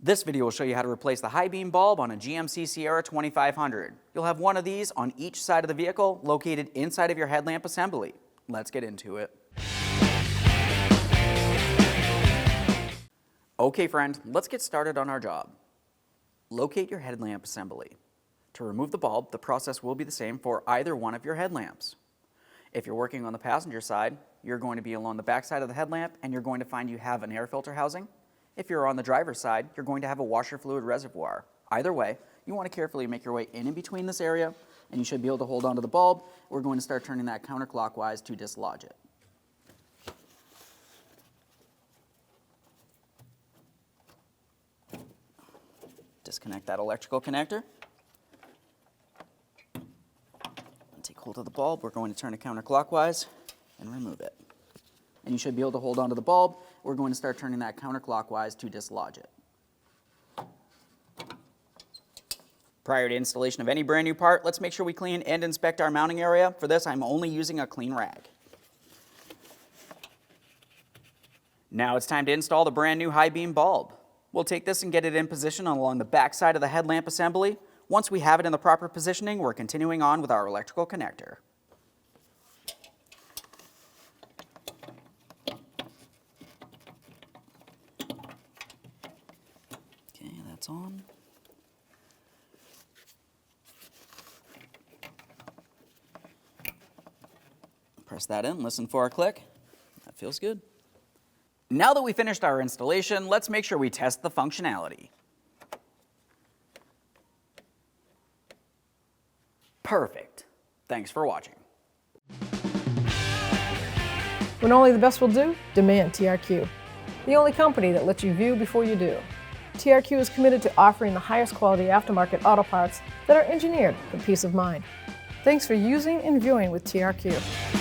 This video will show you how to replace the high beam bulb on a GMC Sierra 2500. You'll have one of these on each side of the vehicle located inside of your headlamp assembly. Let's get into it. Okay friend, let's get started on our job. Locate your headlamp assembly. To remove the bulb, the process will be the same for either one of your headlamps. If you're working on the passenger side, you're going to be along the back side of the headlamp and you're going to find you have an air filter housing. If you're on the driver's side, you're going to have a washer fluid reservoir. Either way, you want to carefully make your way in between this area, and you should be able to hold onto the bulb. We're going to start turning that counterclockwise to dislodge it. Disconnect that electrical connector. And take hold of the bulb. We're going to turn it counterclockwise and remove it. And you should be able to hold onto the bulb. We're going to start turning that counterclockwise to dislodge it. Prior to installation of any brand new part, let's make sure we clean and inspect our mounting area. For this, I'm only using a clean rag. Now it's time to install the brand new high beam bulb. We'll take this and get it in position along the back side of the headlamp assembly. Once we have it in the proper positioning, we're continuing on with our electrical connector. Okay, that's on. Press that in, listen for a click. That feels good. Now that we finished our installation, let's make sure we test the functionality. Perfect. Thanks for watching. When only the best will do, demand TRQ. The only company that lets you view before you do. TRQ is committed to offering the highest quality aftermarket auto parts that are engineered for peace of mind. Thanks for using and viewing with TRQ.